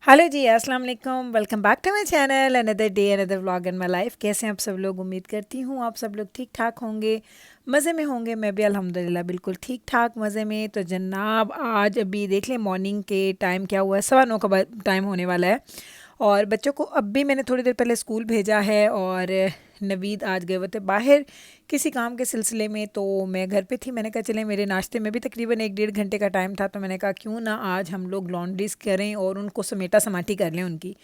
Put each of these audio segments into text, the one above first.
Hello ji, अस्सलाम वालेकुम। Welcome back to my channel. Another day another vlog in my life. कैसे हैं आप सब लोग? उम्मीद करती हूँ आप सब लोग ठीक ठाक होंगे, मज़े में होंगे। मैं भी अल्हम्दुलिल्लाह बिल्कुल ठीक ठाक मज़े में। तो जनाब आज अभी देख लें मॉर्निंग के टाइम क्या हुआ है, 9:15 का टाइम होने वाला है। और बच्चों को अब भी मैंने थोड़ी देर पहले स्कूल भेजा है। और नवीद आज गए हुए थे बाहर किसी काम के सिलसिले में, तो मैं घर पे थी। मैंने कहा चलें, मेरे नाश्ते में भी तकरीबन 1 डेढ़ घंटे का टाइम था, तो मैंने कहा क्यों ना आज हम लोग लॉन्ड्रीज़ करें और उनको समेटा समाटी कर लें उनकी।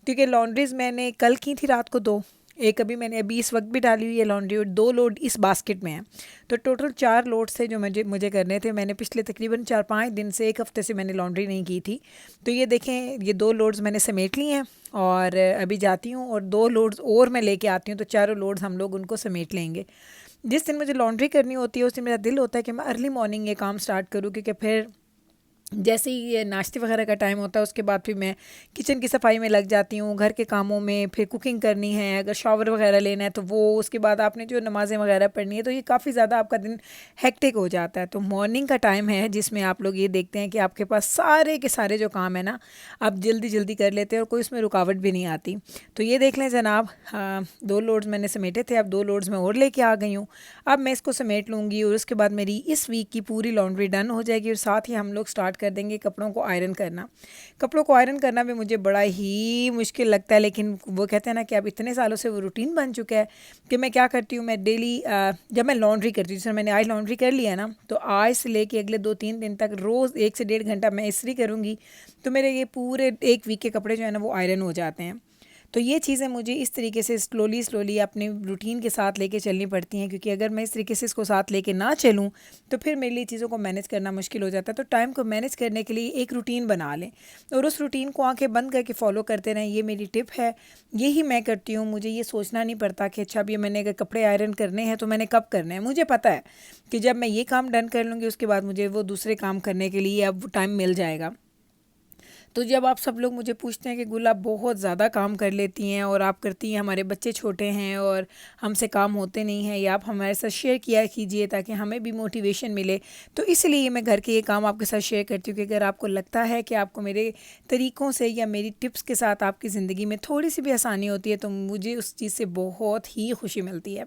क्योंकि लॉन्ड्रीज़ मैंने कल की थी रात को दो, एक अभी मैंने अभी इस वक्त भी डाली हुई है लॉन्ड्री, और 2 लोड इस बास्केट में है। तो टोटल 4 लोड थे जो मुझे मुझे करने थे। मैंने पिछले तकरीबन 4 5 दिन से, एक हफ़्ते से मैंने लॉन्ड्री नहीं की थी। तो ये देखें, ये 2 लोड्स मैंने समेट ली हैं और अभी जाती हूँ और 2 लोड्स और मैं लेके आती हूँ, तो चारों लोड्स हम लोग उनको समेट लेंगे। जिस दिन मुझे लॉन्ड्री करनी होती है उस दिन मेरा दिल होता है कि मैं अर्ली मॉर्निंग ये काम स्टार्ट करूँ, क्योंकि फिर जैसे ही ये नाश्ते वगैरह का टाइम होता है उसके बाद फिर मैं किचन की सफाई में लग जाती हूँ, घर के कामों में, फिर कुकिंग करनी है, अगर शावर वगैरह लेना है तो वो, उसके बाद आपने जो नमाज़ें वगैरह पढ़नी है, तो ये काफ़ी ज़्यादा आपका दिन हेक्टिक हो जाता है। तो मॉर्निंग का टाइम है जिसमें आप लोग ये देखते हैं कि आपके पास सारे के सारे जो काम है ना, आप जल्दी जल्दी कर लेते हैं और कोई उसमें रुकावट भी नहीं आती। तो ये देख लें जनाब, 2 लोड्स मैंने समेटे थे, अब 2 लोड्स मैं और लेके आ गई हूँ। अब मैं इसको समेट लूँगी और उसके बाद मेरी इस वीक की पूरी लॉन्ड्री डन हो जाएगी, और साथ ही हम लोग स्टार्ट कर देंगे कपड़ों को आयरन करना। कपड़ों को आयरन करना भी मुझे बड़ा ही मुश्किल लगता है, लेकिन वो कहते हैं ना कि अब इतने सालों से वो रूटीन बन चुका है कि मैं क्या करती हूँ, मैं डेली जब मैं लॉन्ड्री करती हूँ, जैसे मैंने आज लॉन्ड्री कर लिया ना, तो आज से लेके अगले 2 3 दिन तक रोज़ 1 से 1.5 घंटा मैं इस्त्री करूँगी, तो मेरे ये पूरे एक वीक के कपड़े जो है ना वो आयरन हो जाते हैं। तो ये चीज़ें मुझे इस तरीके से स्लोली स्लोली अपने रूटीन के साथ लेके चलनी पड़ती हैं, क्योंकि अगर मैं इस तरीके से इसको साथ लेके ना चलूँ तो फिर मेरे लिए चीज़ों को मैनेज करना मुश्किल हो जाता है। तो टाइम को मैनेज करने के लिए एक रूटीन बना लें और उस रूटीन को आंखें बंद करके फॉलो करते रहें। ये मेरी टिप है, यही मैं करती हूँ। मुझे ये सोचना नहीं पड़ता कि अच्छा अब ये मैंने अगर कपड़े आयरन करने हैं तो मैंने कब करने हैं। मुझे पता है कि जब मैं ये काम डन कर लूँगी उसके बाद मुझे वो दूसरे काम करने के लिए अब टाइम मिल जाएगा। तो जब आप सब लोग मुझे पूछते हैं कि गुल आप बहुत ज़्यादा काम कर लेती हैं और आप करती हैं, हमारे बच्चे छोटे हैं और हमसे काम होते नहीं हैं, या आप हमारे साथ शेयर किया कीजिए ताकि हमें भी मोटिवेशन मिले, तो इसलिए मैं घर के ये काम आपके साथ शेयर करती हूँ कि अगर आपको लगता है कि आपको मेरे तरीक़ों से या मेरी टिप्स के साथ आपकी ज़िंदगी में थोड़ी सी भी आसानी होती है तो मुझे उस चीज़ से बहुत ही खुशी मिलती है।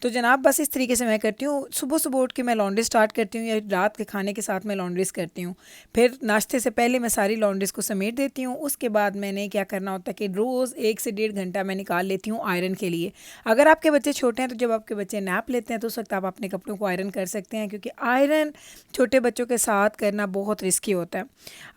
तो जनाब बस इस तरीके से मैं करती हूँ। सुबह सुबह उठ के मैं लॉन्ड्री स्टार्ट करती हूँ, या रात के खाने के साथ मैं लॉन्ड्रीज़ करती हूँ। फिर नाश्ते से पहले मैं सारी लॉन्ड्रीज़ को समेट देती हूँ। उसके बाद मैंने क्या करना होता है कि रोज़ 1 से 1.5 घंटा मैं निकाल लेती हूँ आयरन के लिए। अगर आपके बच्चे छोटे हैं तो जब आपके बच्चे नैप लेते हैं तो उस वक्त आप अपने कपड़ों को आयरन कर सकते हैं, क्योंकि आयरन छोटे बच्चों के साथ करना बहुत रिस्की होता है।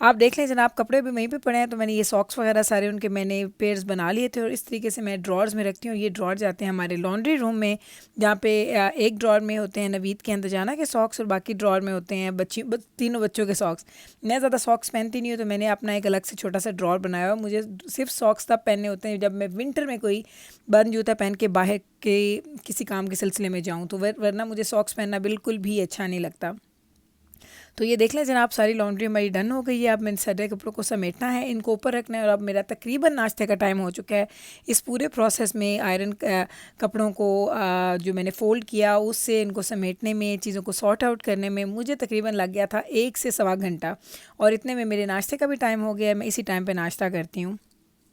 आप देख लें जनाब, कपड़े भी वहीं पे पड़े हैं, तो मैंने ये सॉक्स वगैरह सारे उनके मैंने पेयर्स बना लिए थे और इस तरीके से मैं ड्रॉर्स में रखती हूँ। ये ड्रॉर जाते हैं हमारे लॉन्ड्री रूम में, जहाँ पे एक ड्रॉर में होते हैं नवीद के अंदर जाना के सॉक्स और बाकी ड्रॉर में होते हैं तीनों बच्चों के सॉक्स। मैं ज़्यादा सॉक्स पहनती नहीं हूँ, तो मैंने अपना एक अलग से छोटा सा ड्रॉर बनाया हुआ। मुझे सिर्फ सॉक्स तब पहनने होते हैं जब मैं विंटर में कोई बंद जूता पहन के बाहर के किसी काम के सिलसिले में जाऊँ, तो वरना मुझे सॉक्स पहनना बिल्कुल भी अच्छा नहीं लगता। तो ये देख लें जनाब, सारी लॉन्ड्री हमारी डन हो गई है। अब मैंने सारे कपड़ों को समेटना है, इनको ऊपर रखना है, और अब मेरा तकरीबन नाश्ते का टाइम हो चुका है। इस पूरे प्रोसेस में आयरन कपड़ों को जो मैंने फ़ोल्ड किया उससे इनको समेटने में, चीज़ों को सॉर्ट आउट करने में मुझे तकरीबन लग गया था 1 से 1.25 घंटा, और इतने में मेरे नाश्ते का भी टाइम हो गया है। मैं इसी टाइम पर नाश्ता करती हूँ।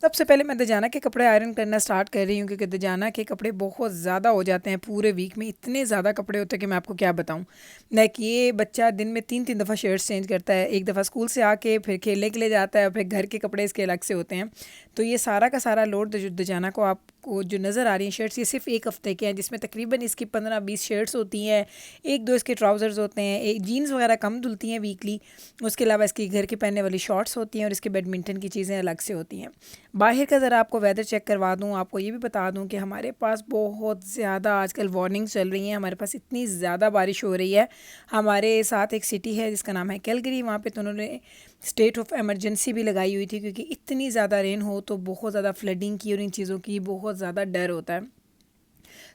सबसे पहले मैं दजाना के कपड़े आयरन करना स्टार्ट कर रही हूँ, क्योंकि दजाना के कपड़े बहुत ज़्यादा हो जाते हैं पूरे वीक में। इतने ज़्यादा कपड़े होते हैं कि मैं आपको क्या बताऊँ। लाइक ये बच्चा दिन में 3 3 दफ़ा शर्ट्स चेंज करता है, एक दफ़ा स्कूल से आके फिर खेलने के लिए जाता है, और फिर घर के कपड़े इसके अलग से होते हैं। तो ये सारा का सारा लोड दजाना को आपको जो नज़र आ रही हैं शर्ट्स, ये सिर्फ एक हफ़्ते के हैं, जिसमें तकरीबन इसकी 15 20 शर्ट्स होती हैं, एक दो इसके ट्राउज़र्स होते हैं, एक जीन्स वगैरह कम धुलती हैं वीकली। उसके अलावा इसकी घर के पहनने वाली शॉर्ट्स होती हैं, और इसके बैडमिंटन की चीज़ें अलग से होती हैं। बाहर का ज़रा आपको वेदर चेक करवा दूँ, आपको ये भी बता दूँ कि हमारे पास बहुत ज़्यादा आजकल वार्निंग्स चल रही हैं। हमारे पास इतनी ज़्यादा बारिश हो रही है। हमारे साथ एक सिटी है जिसका नाम है कैलगरी, वहाँ पे तो उन्होंने स्टेट ऑफ इमरजेंसी भी लगाई हुई थी, क्योंकि इतनी ज़्यादा रेन हो तो बहुत ज़्यादा फ्लडिंग की और इन चीज़ों की बहुत ज़्यादा डर होता है।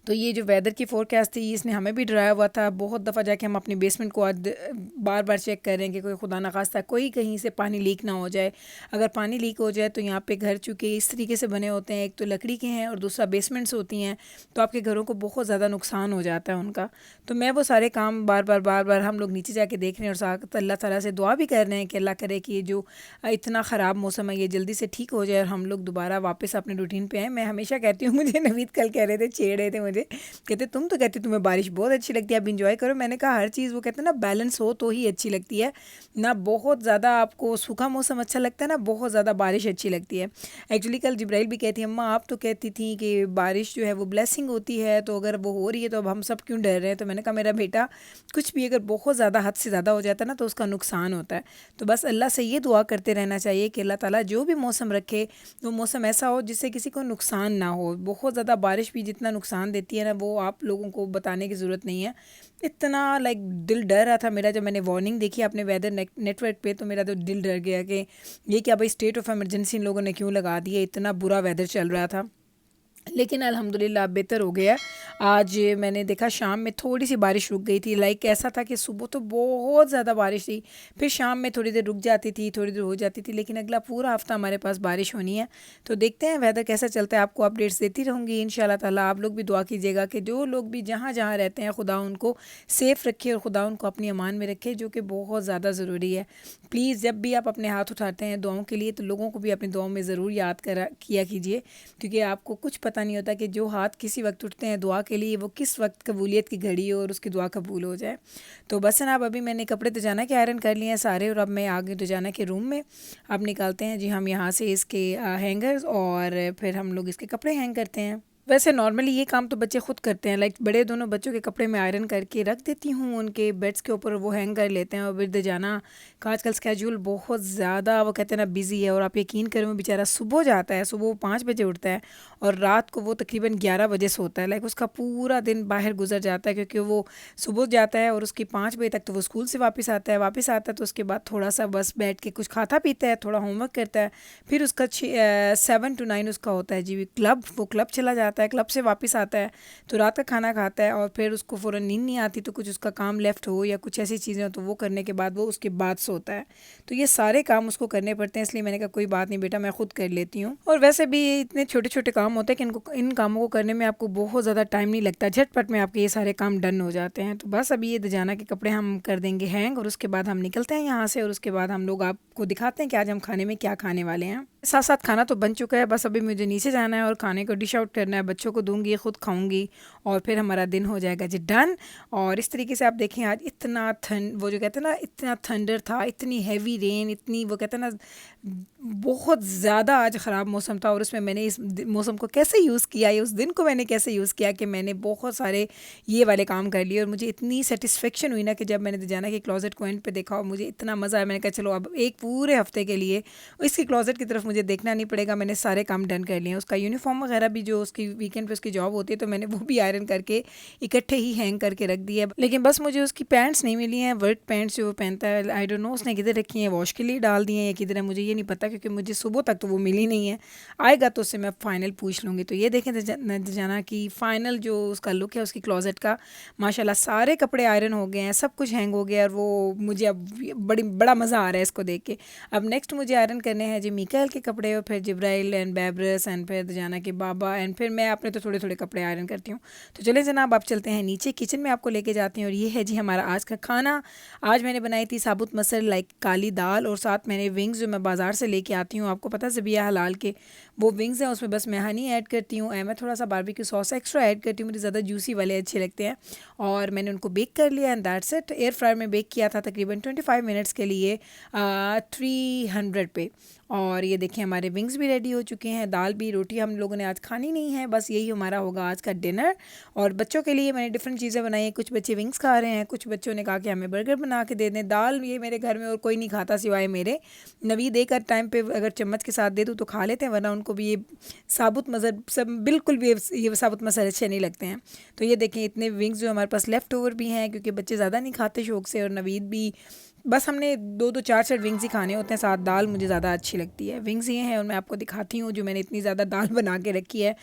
तो ये जो वेदर की फोरकास्ट थी इसने हमें भी डराया हुआ था। बहुत दफ़ा जाके हम अपनी बेसमेंट को आज बार बार चेक कर रहे हैं कि कोई खुदा न खास्ता कोई कहीं से पानी लीक ना हो जाए। अगर पानी लीक हो जाए तो यहाँ पे घर चूँकि इस तरीके से बने होते हैं, एक तो लकड़ी के हैं और दूसरा बेसमेंट्स होती हैं, तो आपके घरों को बहुत ज़्यादा नुकसान हो जाता है उनका। तो मैं वो सारे काम बार बार हम लोग नीचे जाके देख रहे हैं और साथ अल्लाह ताला से दुआ भी कर रहे हैं कि अल्लाह करे कि ये जो इतना ख़राब मौसम है ये जल्दी से ठीक हो जाए और हम लोग दोबारा वापस अपने रूटीन पे आएँ। मैं हमेशा कहती हूँ, मुझे नवीद कल कह रहे थे, छेड़ रहे थे मुझे, कहते तुम तो कहते तुम्हें बारिश बहुत अच्छी लगती है, आप इंजॉय करो। मैंने कहा हर चीज़ वो कहते हैं ना बैलेंस हो तो ही अच्छी लगती है, ना बहुत ज़्यादा आपको सूखा मौसम अच्छा लगता है ना बहुत ज़्यादा बारिश अच्छी लगती है। एक्चुअली कल जिब्राइल भी कहती अम्मा आप तो कहती थी कि बारिश जो है वो ब्लेसिंग होती है, तो अगर वो हो रही है तो अब हम सब क्यों डर रहे हैं। तो मैंने कहा मेरा बेटा कुछ भी अगर बहुत ज़्यादा हद से ज़्यादा हो जाता है ना तो उसका नुकसान होता है। तो बस अल्लाह से ये दुआ करते रहना चाहिए कि अल्लाह ताला जो भी मौसम रखे वो मौसम ऐसा हो जिससे किसी को नुकसान ना हो। बहुत ज़्यादा बारिश भी जितना नुकसान देती है ना वो आप लोगों को बताने की ज़रूरत नहीं है। इतना लाइक दिल डर रहा था मेरा जब मैंने वार्निंग देखी अपने वेदर नेटवर्क पे, तो मेरा तो दिल डर गया कि ये क्या भाई स्टेट ऑफ इमरजेंसी इन लोगों ने क्यों लगा दी है, इतना बुरा वेदर चल रहा था। लेकिन अल्हम्दुलिल्लाह बेहतर हो गया। आज मैंने देखा शाम में थोड़ी सी बारिश रुक गई थी। लाइक ऐसा था कि सुबह तो बहुत ज़्यादा बारिश थी, फिर शाम में थोड़ी देर रुक जाती थी, थोड़ी देर हो जाती थी, लेकिन अगला पूरा हफ्ता हमारे पास बारिश होनी है। तो देखते हैं वेदर कैसा चलता है, आपको अपडेट्स देती रहूँगी इंशाल्लाह ताला। आप लोग भी दुआ कीजिएगा कि जो लोग भी जहाँ जहाँ रहते हैं खुदा उनको सेफ़ रखे और खुदा उनको अपनी अमान में रखे, जो कि बहुत ज़्यादा ज़रूरी है। प्लीज़ जब भी आप अपने हाथ उठाते हैं दुआओं के लिए तो लोगों को भी अपनी दुआओं में ज़रूर याद किया कीजिए, क्योंकि आपको कुछ पता नहीं होता कि जो हाथ किसी वक्त उठते हैं दुआ के लिए वो किस वक्त कबूलियत की घड़ी हो और उसकी दुआ कबूल हो जाए। तो बस ना अब अभी मैंने कपड़े दुजाना के आयरन कर लिए हैं सारे, और अब मैं आ गई दुजाना के रूम में। अब निकालते हैं जी हम यहाँ से इसके हैंगर्स और फिर हम लोग इसके कपड़े हैंग करते हैं। वैसे नॉर्मली ये काम तो बच्चे खुद करते हैं, लाइक बड़े दोनों बच्चों के कपड़े मैं आयरन करके रख देती हूँ उनके बेड्स के ऊपर, वो हैंग कर लेते हैं। और फिर जाना का आजकल स्केड्यूल बहुत ज़्यादा वो कहते हैं ना बिज़ी है, और आप यकीन करें वो बेचारा सुबह जाता है, सुबह वो 5 बजे उठता है और रात को वो तकरीबन 11 बजे सोता है। लाइक उसका पूरा दिन बाहर गुजर जाता है, क्योंकि वो सुबह जाता है और उसकी 5 बजे तक तो वो स्कूल से वापस आता है तो उसके बाद थोड़ा सा बस बैठ के कुछ खाता पीता है, थोड़ा होमवर्क करता है, फिर उसका 7 to 9 उसका होता है जी क्लब, वो क्लब चला जाता है, क्लब से वापस आता है तो रात का खाना खाता है, और फिर उसको फ़ौरन नींद नहीं आती तो कुछ उसका काम लेफ़्ट हो या कुछ ऐसी चीज़ें हो तो वो करने के बाद वो उसके बाद सोता है। तो ये सारे काम उसको करने पड़ते हैं, इसलिए मैंने कहा कोई बात नहीं बेटा मैं ख़ुद कर लेती हूँ। और वैसे भी इतने छोटे छोटे काम होते हैं कि इन कामों को करने में आपको बहुत ज़्यादा टाइम नहीं लगता, झटपट में आपके ये सारे काम डन हो जाते हैं। तो बस अभी ये दजाना के कपड़े हम कर देंगे हैंग और उसके बाद हम निकलते हैं यहाँ से, और उसके बाद हम लोग आपको दिखाते हैं कि आज हम खाने में क्या खाने वाले हैं। साथ साथ खाना तो बन चुका है, बस अभी मुझे नीचे जाना है और खाने को डिश आउट करना है, बच्चों को दूंगी, ख़ुद खाऊंगी और फिर हमारा दिन हो जाएगा जी डन। और इस तरीके से आप देखें आज इतना वो जो कहते हैं ना इतना थंडर था, इतनी हैवी रेन, इतनी वो कहते हैं ना बहुत ज़्यादा आज ख़राब मौसम था। और उसमें मैंने इस मौसम को कैसे यूज़ किया, ये उस दिन को मैंने कैसे यूज़ किया कि मैंने बहुत सारे ये वाले काम कर लिए, और मुझे इतनी सेटिस्फेक्शन हुई ना कि जब मैंने जाना कि क्लोज़ेट को एंड पे देखा और मुझे इतना मज़ा आया, मैंने कहा चलो अब एक पूरे हफ्ते के लिए इसकी क्लोज़ेट की तरफ मुझे देखना नहीं पड़ेगा, मैंने सारे काम डन कर लिए हैं। उसका यूनिफॉर्म वगैरह भी जो उसकी वीकेंड पे उसकी जॉब होती है तो मैंने वो भी आयरन करके इकट्ठे ही हैंग करके रख दिया। लेकिन बस मुझे उसकी पैंट्स नहीं मिली हैं, वर्क पैंट्स जो वो पहनता है, आई डोंट नो उसने किधर रखी हैं, वॉश के लिए डाल दी हैं या किधर है, मुझे ये नहीं पता, क्योंकि मुझे सुबह तक तो वो मिली नहीं है। आएगा तो उससे मैं फ़ाइनल पूछ लूँगी। तो ये देखें जाना कि फ़ाइनल जो उसका लुक है उसकी क्लोज़ेट का, माशाल्लाह सारे कपड़े आयरन हो गए हैं, सब कुछ हैंग हो गया, और वो मुझे अब बड़ा मज़ा आ रहा है इसको देख के। अब नेक्स्ट मुझे आयरन करने हैं जी मीकाएल के कपड़े, और फिर जिब्राइल एंड बैब्रस एंड फिर जाना के बाबा, एंड फिर मैं अपने तो थोड़े थोड़े कपड़े आयरन करती हूँ। तो चले जनाब आप चलते हैं नीचे, किचन में आपको लेके जाती हूँ। और ये है जी हमारा आज का खाना। आज मैंने बनाई थी साबुत मसर लाइक काली दाल, और साथ मैंने विंग्स जो मैं बाज़ार से लेके आती हूँ, आपको पता ज़बिया हलाल के वो विंग्स हैं, उसमें बस मैं हनी ऐड करती हूँ, मैं थोड़ा सा बारबेक्यू सॉस एक्स्ट्रा ऐड करती हूँ, मुझे ज़्यादा जूसी वाले अच्छे लगते हैं। और मैंने उनको बेक कर लिया and that's it. Air fryer में बेक किया था तकरीबन 25 मिनट्स के लिए 300 पे। और ये देखिए हमारे विंग्स भी रेडी हो चुके हैं, दाल भी, रोटी हम लोगों ने आज खानी नहीं है, बस यही हमारा होगा आज का डिनर। और बच्चों के लिए मैंने डिफरेंट चीज़ें बनाई हैं, कुछ बच्चे विंग्स खा रहे हैं, कुछ बच्चों ने कहा कि हमें बर्गर बना के दे दें। दाल ये मेरे घर में और कोई नहीं खाता सिवाय मेरे, नवीद एक टाइम पे अगर चम्मच के साथ दे दूँ तो खा लेते हैं, वरना उनको भी ये साबुत मसर सब बिल्कुल भी ये साबुत मसर अच्छे नहीं लगते हैं। तो ये देखें इतने विंग्स जो हमारे पास लेफ़्ट ओवर भी हैं, क्योंकि बच्चे ज़्यादा नहीं खाते शौक से, और नवीद भी बस हमने 2-2 4-4 विंग्स ही खाने होते हैं, साथ दाल मुझे ज़्यादा अच्छी लगती है। विंग्स ये हैं और मैं आपको दिखाती हूँ जो मैंने इतनी ज़्यादा दाल बना के रखी है,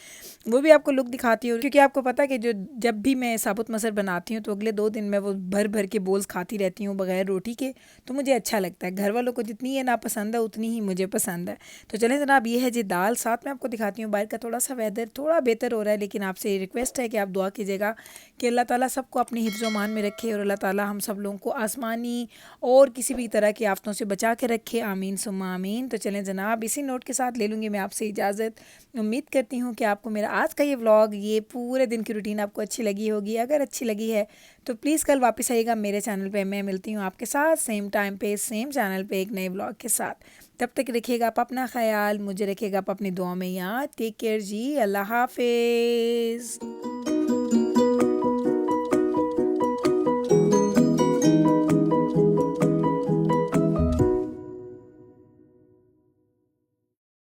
वो भी आपको लुक दिखाती हूँ, क्योंकि आपको पता है कि जो जब भी मैं साबुत मसर बनाती हूँ तो अगले 2 दिन मैं वो भर भर के बोल्स खाती रहती हूँ बगैर रोटी के, तो मुझे अच्छा लगता है। घर वालों को जितनी ये नापसंद है उतनी ही मुझे पसंद है। तो चलें जनाब, ये है जी दाल, साथ में आपको दिखाती हूँ बाहर का थोड़ा सा वेदर थोड़ा बेहतर हो रहा है, लेकिन आपसे रिक्वेस्ट है कि आप दुआ कीजिएगा कि अल्लाह ताला सबको अपने हिफ्ज़ व मान में रखे और अल्लाह ताला हम सब लोगों को आसमानी और किसी भी तरह की आफतों से बचा के रखे, आमीन सुम्मा आमीन। तो चलें जनाब, इसी नोट के साथ ले लूँगी मैं आपसे इजाज़त। उम्मीद करती हूँ कि आपको मेरा आज का ये व्लॉग, ये पूरे दिन की रूटीन आपको अच्छी लगी होगी। अगर अच्छी लगी है तो प्लीज़ कल वापस आइएगा मेरे चैनल पे। मैं मिलती हूँ आपके साथ सेम टाइम पे सेम चैनल पे एक नए व्लॉग के साथ। तब तक रखिएगा आप अपना ख्याल, मुझे रखिएगा आप अपनी दुआ में याद। टेक केयर जी, अल्लाह हाफिज़।